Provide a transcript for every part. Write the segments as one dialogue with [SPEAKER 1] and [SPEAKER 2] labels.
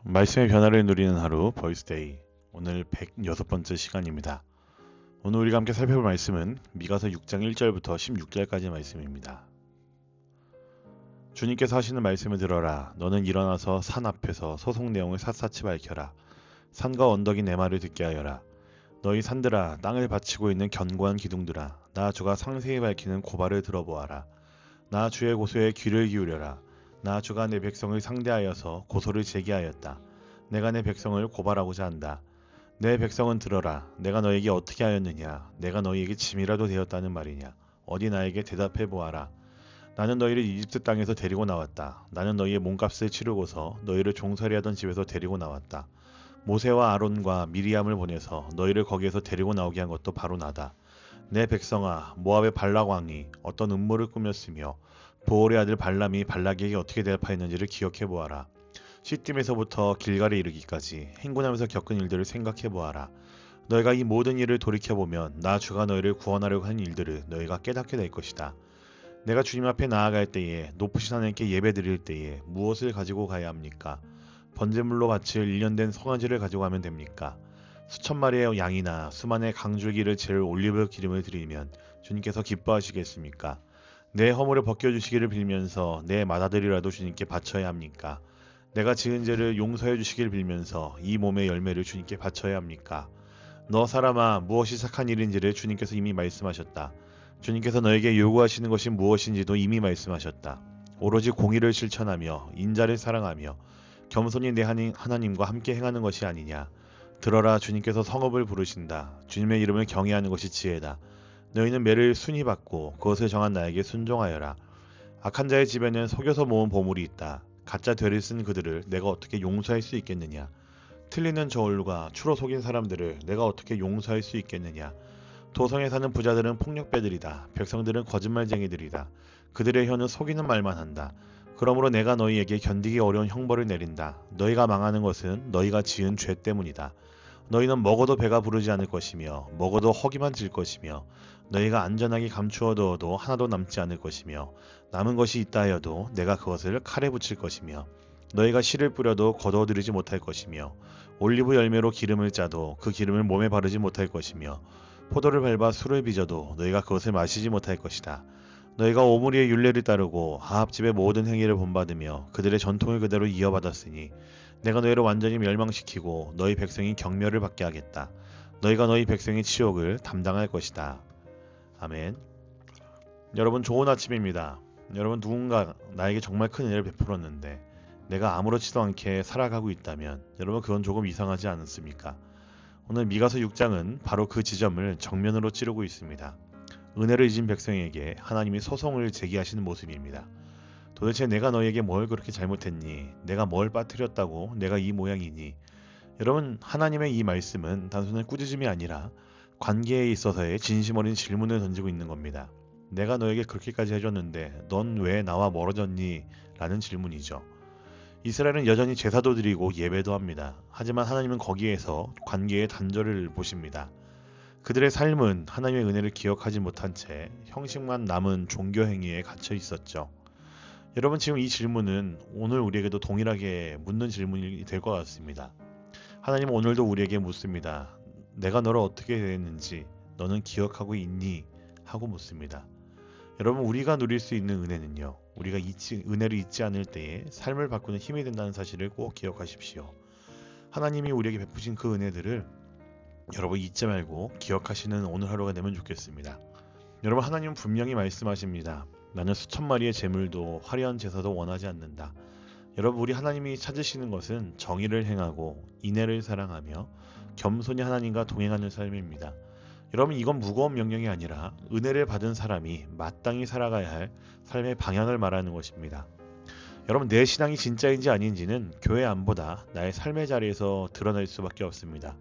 [SPEAKER 1] 말씀의 변화를 누리는 하루 보이스데이 오늘 106번째 시간입니다. 오늘 우리가 함께 살펴볼 말씀은 미가서 6장 1절부터 16절까지 말씀입니다. 주님께서 하시는 말씀을 들어라. 너는 일어나서 산 앞에서 소송 내용을 샅샅이 밝혀라. 산과 언덕이 내 말을 듣게 하여라. 너희 산들아, 땅을 바치고 있는 견고한 기둥들아, 나 주가 상세히 밝히는 고발을 들어보아라. 나 주의 고소에 귀를 기울여라. 나 주가 내 백성을 상대하여서 고소를 제기하였다. 내가 내 백성을 고발하고자 한다. 내 백성은 들어라. 내가 너에게 어떻게 하였느냐? 내가 너희에게 짐이라도 되었다는 말이냐? 어디 나에게 대답해 보아라. 나는 너희를 이집트 땅에서 데리고 나왔다. 나는 너희의 몸값을 치르고서 너희를 종살이 하던 집에서 데리고 나왔다. 모세와 아론과 미리암을 보내서 너희를 거기에서 데리고 나오게 한 것도 바로 나다. 내 백성아, 모압의 발락 왕이 어떤 음모를 꾸몄으며 보올의 아들 발람이 발락에게 어떻게 대답하였는지를 기억해 보아라. 시딤에서부터 길갈에 이르기까지 행군하면서 겪은 일들을 생각해 보아라. 너희가 이 모든 일을 돌이켜보면 나 주가 너희를 구원하려고 하는 일들을 너희가 깨닫게 될 것이다. 내가 주님 앞에 나아갈 때에 높으신 하나님께 예배드릴 때에 무엇을 가지고 가야 합니까? 번제물로 바칠 1년 된 송아지를 가지고 가면 됩니까? 수천 마리의 양이나 수만의 강줄기를 채울 올리브 기름을 드리면 주님께서 기뻐하시겠습니까? 내 허물을 벗겨주시기를 빌면서 내 맏아들이라도 주님께 바쳐야 합니까? 내가 지은 죄를 용서해 주시기를 빌면서 이 몸의 열매를 주님께 바쳐야 합니까? 너 사람아, 무엇이 착한 일인지를 주님께서 이미 말씀하셨다. 주님께서 너에게 요구하시는 것이 무엇인지도 이미 말씀하셨다. 오로지 공의를 실천하며 인자를 사랑하며 겸손히 내 하나님과 함께 행하는 것이 아니냐. 들어라, 주님께서 성읍을 부르신다. 주님의 이름을 경외하는 것이 지혜다. 너희는 매를 순히 받고 그것을 정한 나에게 순종하여라. 악한 자의 집에는 속여서 모은 보물이 있다. 가짜 되를 쓴 그들을 내가 어떻게 용서할 수 있겠느냐. 틀리는 저울과 추로 속인 사람들을 내가 어떻게 용서할 수 있겠느냐. 도성에 사는 부자들은 폭력배들이다. 백성들은 거짓말쟁이들이다. 그들의 혀는 속이는 말만 한다. 그러므로 내가 너희에게 견디기 어려운 형벌을 내린다. 너희가 망하는 것은 너희가 지은 죄 때문이다. 너희는 먹어도 배가 부르지 않을 것이며 먹어도 허기만 질 것이며 너희가 안전하게 감추어 두어도 하나도 남지 않을 것이며 남은 것이 있다 하여도 내가 그것을 칼에 붙일 것이며 너희가 씨를 뿌려도 거두어들이지 못할 것이며 올리브 열매로 기름을 짜도 그 기름을 몸에 바르지 못할 것이며 포도를 밟아 술을 빚어도 너희가 그것을 마시지 못할 것이다. 너희가 오므리의 율례를 따르고 아합집의 모든 행위를 본받으며 그들의 전통을 그대로 이어받았으니 내가 너희를 완전히 멸망시키고 너희 백성이 경멸을 받게 하겠다. 너희가 너희 백성의 치욕을 담당할 것이다. 아멘. 여러분, 좋은 아침입니다. 여러분, 누군가 나에게 정말 큰 은혜를 베풀었는데 내가 아무렇지도 않게 살아가고 있다면 여러분, 그건 조금 이상하지 않습니까? 오늘 미가서 6장은 바로 그 지점을 정면으로 찌르고 있습니다. 은혜를 잊은 백성에게 하나님이 소송을 제기하시는 모습입니다. 도대체 내가 너에게 뭘 그렇게 잘못했니? 내가 뭘 빠뜨렸다고 내가 이 모양이니? 여러분, 하나님의 이 말씀은 단순한 꾸짖음이 아니라 관계에 있어서의 진심 어린 질문을 던지고 있는 겁니다. 내가 너에게 그렇게까지 해줬는데 넌 왜 나와 멀어졌니? 라는 질문이죠. 이스라엘은 여전히 제사도 드리고 예배도 합니다. 하지만 하나님은 거기에서 관계의 단절을 보십니다. 그들의 삶은 하나님의 은혜를 기억하지 못한 채 형식만 남은 종교 행위에 갇혀 있었죠. 여러분, 지금 이 질문은 오늘 우리에게도 동일하게 묻는 질문이 될 것 같습니다. 하나님은 오늘도 우리에게 묻습니다. 내가 너를 어떻게 대했는지 너는 기억하고 있니? 하고 묻습니다. 여러분, 우리가 누릴 수 있는 은혜는요, 우리가 은혜를 잊지 않을 때에 삶을 바꾸는 힘이 된다는 사실을 꼭 기억하십시오. 하나님이 우리에게 베푸신 그 은혜들을 여러분 잊지 말고 기억하시는 오늘 하루가 되면 좋겠습니다. 여러분, 하나님은 분명히 말씀하십니다. 나는 수천 마리의 제물도 화려한 제사도 원하지 않는다. 여러분, 우리 하나님이 찾으시는 것은 정의를 행하고 인애를 사랑하며 겸손히 하나님과 동행하는 삶입니다. 여러분, 이건 무거운 명령이 아니라 은혜를 받은 사람이 마땅히 살아가야 할 삶의 방향을 말하는 것입니다. 여러분, 내 신앙이 진짜인지 아닌지는 교회 안보다 나의 삶의 자리에서 드러날 수밖에 없습니다.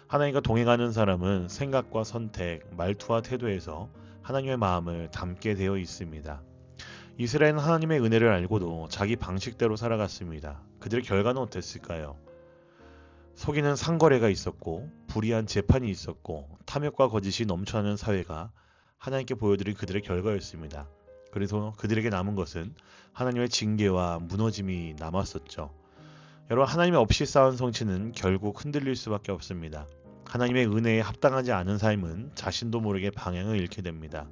[SPEAKER 1] 하나님과 동행하는 사람은 생각과 선택, 말투와 태도에서 하나님의 마음을 담게 되어 있습니다. 이스라엘은 하나님의 은혜를 알고도 자기 방식대로 살아갔습니다. 그들의 결과는 어땠을까요? 속이는 상거래가 있었고 불의한 재판이 있었고 탐욕과 거짓이 넘쳐나는 사회가 하나님께 보여드린 그들의 결과였습니다. 그래서 그들에게 남은 것은 하나님의 징계와 무너짐이 남았었죠. 여러분, 하나님 없이 쌓은 성취는 결국 흔들릴 수밖에 없습니다. 하나님의 은혜에 합당하지 않은 삶은 자신도 모르게 방향을 잃게 됩니다.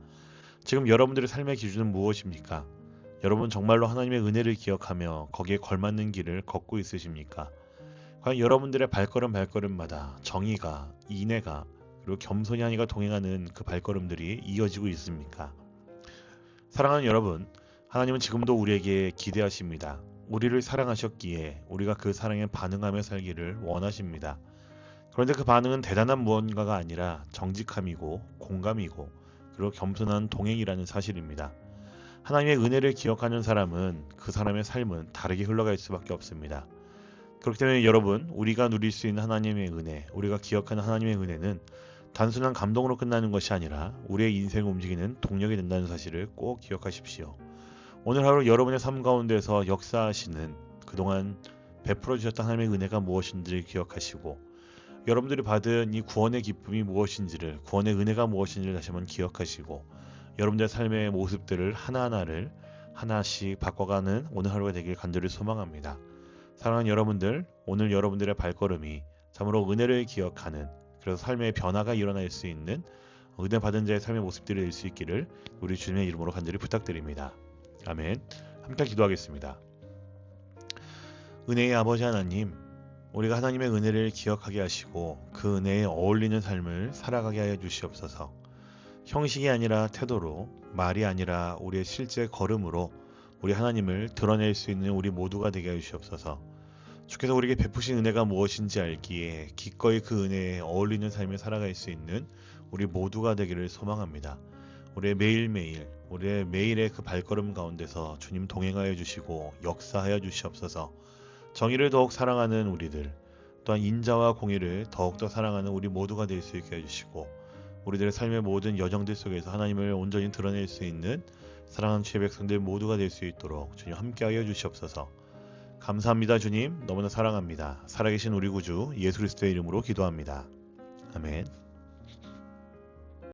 [SPEAKER 1] 지금 여러분들의 삶의 기준은 무엇입니까? 여러분 정말로 하나님의 은혜를 기억하며 거기에 걸맞는 길을 걷고 있으십니까? 과연 여러분들의 발걸음마다 정의가, 인애가, 그리고 겸손이 하나님과 동행하는 그 발걸음들이 이어지고 있습니까? 사랑하는 여러분, 하나님은 지금도 우리에게 기대하십니다. 우리를 사랑하셨기에 우리가 그 사랑에 반응하며 살기를 원하십니다. 그런데 그 반응은 대단한 무언가가 아니라 정직함이고 공감이고 그리고 겸손한 동행이라는 사실입니다. 하나님의 은혜를 기억하는 사람은 그 사람의 삶은 다르게 흘러갈 수밖에 없습니다. 그렇기 때문에 여러분, 우리가 누릴 수 있는 하나님의 은혜, 우리가 기억하는 하나님의 은혜는 단순한 감동으로 끝나는 것이 아니라 우리의 인생을 움직이는 동력이 된다는 사실을 꼭 기억하십시오. 오늘 하루 여러분의 삶 가운데서 역사하시는 그동안 베풀어 주셨던 하나님의 은혜가 무엇인지를 기억하시고, 여러분들이 받은 이 구원의 기쁨이 무엇인지를, 구원의 은혜가 무엇인지를 다시 한번 기억하시고, 여러분들의 삶의 모습들을 하나하나를 하나씩 바꿔가는 오늘 하루가 되길 간절히 소망합니다. 사랑하는 여러분들, 오늘 여러분들의 발걸음이 참으로 은혜를 기억하는, 그래서 삶의 변화가 일어날 수 있는 은혜 받은 자의 삶의 모습들이 될 수 있기를 우리 주님의 이름으로 간절히 부탁드립니다. 아멘. 함께 기도하겠습니다. 은혜의 아버지 하나님, 우리가 하나님의 은혜를 기억하게 하시고 그 은혜에 어울리는 삶을 살아가게 하여 주시옵소서. 형식이 아니라 태도로, 말이 아니라 우리의 실제 걸음으로 우리 하나님을 드러낼 수 있는 우리 모두가 되게 하여 주시옵소서. 주께서 우리에게 베푸신 은혜가 무엇인지 알기에 기꺼이 그 은혜에 어울리는 삶을 살아갈 수 있는 우리 모두가 되기를 소망합니다. 우리의 매일매일, 우리의 매일의 그 발걸음 가운데서 주님 동행하여 주시고 역사하여 주시옵소서. 정의를 더욱 사랑하는 우리들, 또한 인자와 공의를 더욱더 사랑하는 우리 모두가 될 수 있게 해주시고, 우리들의 삶의 모든 여정들 속에서 하나님을 온전히 드러낼 수 있는 사랑하는 주의 백성들 모두가 될 수 있도록 주님 함께하여 주시옵소서. 감사합니다. 주님, 너무나 사랑합니다. 살아계신 우리 구주 예수 그리스도의 이름으로 기도합니다. 아멘.